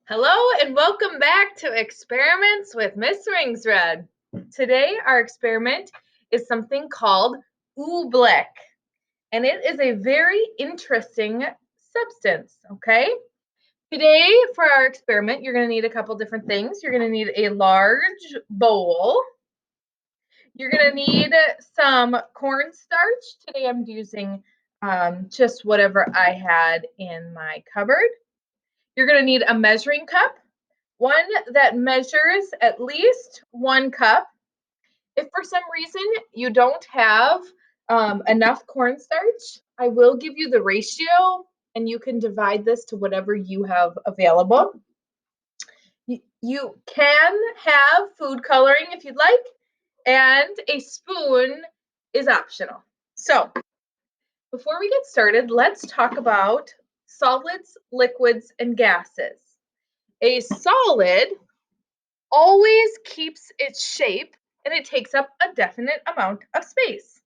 Hello and welcome back to Experiments with Miss Ringsred. Today our experiment is something called Oobleck, and it is a very interesting substance, okay? Today for our experiment you're going to need a couple different things. You're going to need a large bowl. You're going to need some cornstarch. Today I'm using just whatever I had in my cupboard. You're going to need a measuring cup. One that measures at least 1 cup. If for some reason you don't have enough cornstarch, I will give you the ratio and you can divide this to whatever you have available. You can have food coloring if you'd like, and a spoon is optional. So, before we get started, let's talk about solids, liquids, and gases. A solid always keeps its shape and it takes up a definite amount of space.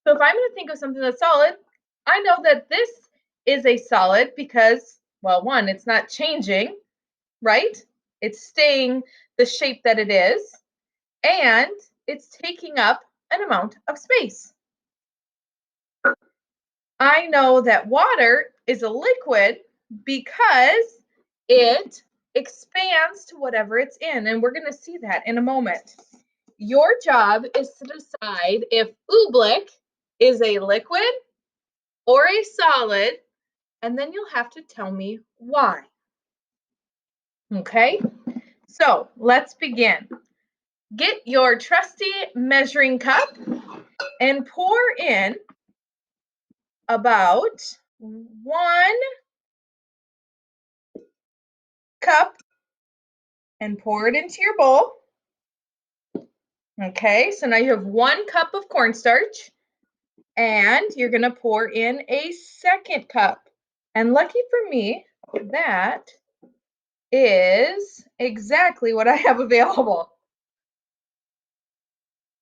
So if I'm going to think of something that's solid, I know that this is a solid because, well, one, it's not changing, right? It's staying the shape that it is, and it's taking up an amount of space. I know that water is a liquid because it expands to whatever it's in, and we're going to see that in a moment. Your job is to decide if oobleck is a liquid or a solid, and then you'll have to tell me why. Okay, so let's begin. Get your trusty measuring cup and pour in about 1 cup and pour it into your bowl. Okay, so now you have 1 cup of cornstarch and you're going to pour in a 2nd cup. And lucky for me, that is exactly what I have available.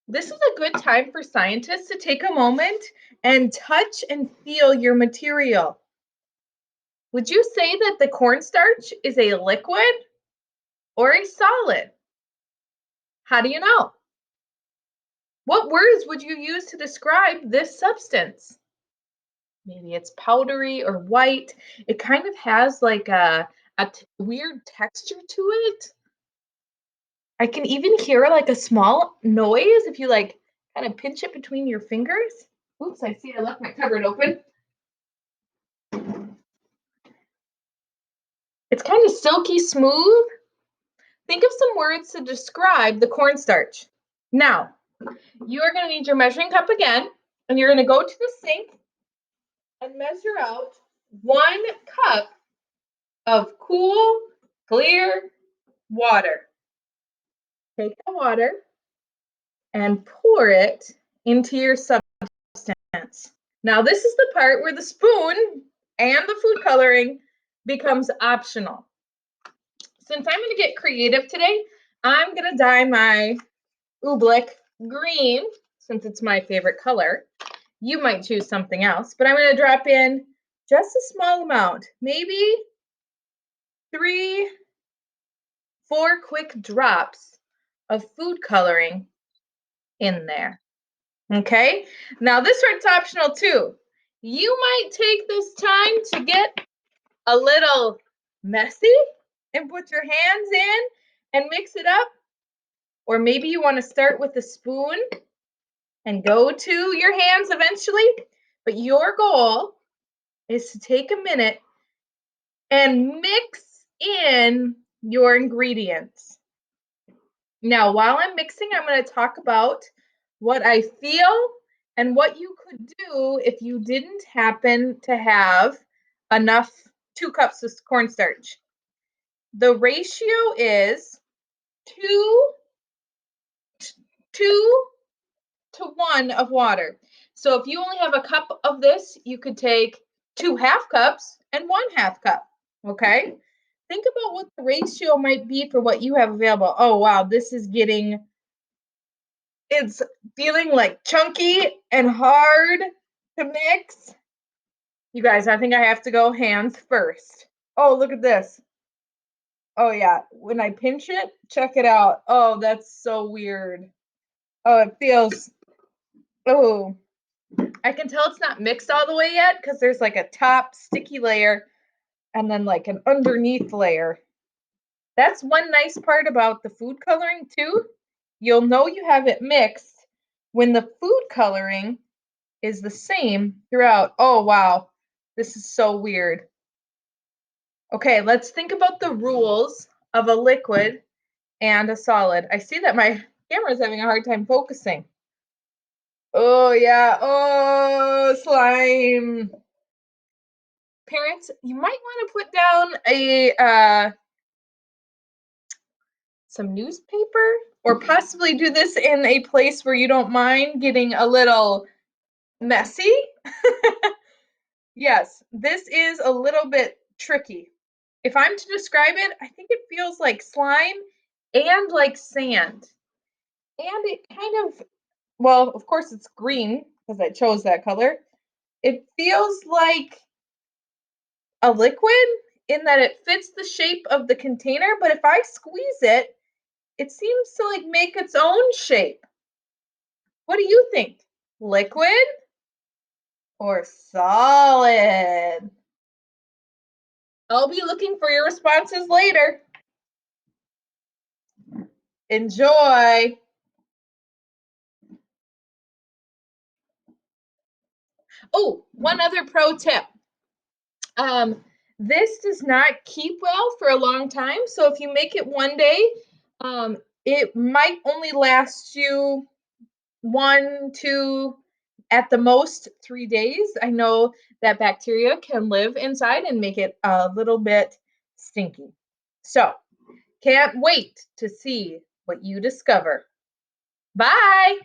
This is a good time for scientists to take a moment and touch and feel your material. Would you say that the cornstarch is a liquid or a solid? How do you know? What words would you use to describe this substance? Maybe it's powdery or white. It kind of has like a weird texture to it. I can even hear like a small noise if you like kind of pinch it between your fingers. Oops, I see I left my cupboard open. It's kind of silky smooth. Think of some words to describe the cornstarch. Now, you are going to need your measuring cup again, and you're going to go to the sink and measure out 1 cup of cool, clear water. Take the water and pour it into your substance. Now, this is the part where the spoon and the food coloring becomes optional. Since I'm going to get creative today, I'm going to dye my oobleck green, since it's my favorite color. You might choose something else, but I'm going to drop in just a small amount, maybe 3, 4 quick drops of food coloring in there. Okay, now this part's optional too. You might take this time to get a little messy and put your hands in and mix it up. Or maybe you want to start with a spoon and go to your hands eventually. But your goal is to take a minute and mix in your ingredients. Now, while I'm mixing, I'm going to talk about what I feel and what you could do if you didn't happen to have enough 2 cups of cornstarch. The ratio is 2 to 1 of water. So if you only have a cup of this, you could take 2 half cups and 1 half cup. Okay? Think about what the ratio might be for what you have available. Oh, wow, this is it's feeling like chunky and hard to mix. You guys, I think I have to go hands first. Oh, look at this. Oh yeah, when I pinch it, check it out. Oh, that's so weird. Oh, it feels, oh, I can tell it's not mixed all the way yet because there's like a top sticky layer and then like an underneath layer. That's one nice part about the food coloring too. You'll know you have it mixed when the food coloring is the same throughout. Oh, wow. This is so weird. Okay, let's think about the rules of a liquid and a solid. I see that my camera is having a hard time focusing. Oh, yeah. Oh, slime. Parents, you might want to put down a some newspaper or possibly do this in a place where you don't mind getting a little messy. Yes, this is a little bit tricky. If I'm to describe it, I think it feels like slime and like sand. And it kind of, well, of course it's green because I chose that color. It feels like a liquid in that it fits the shape of the container, but if I squeeze it, it seems to like make its own shape. What do you think? Liquid or solid? I'll be looking for your responses later. Enjoy. Oh, one other pro tip. This does not keep well for a long time. So if you make it one day, it might only last you 1, 2, at the most 3 days. I know that bacteria can live inside and make it a little bit stinky. So can't wait to see what you discover. Bye.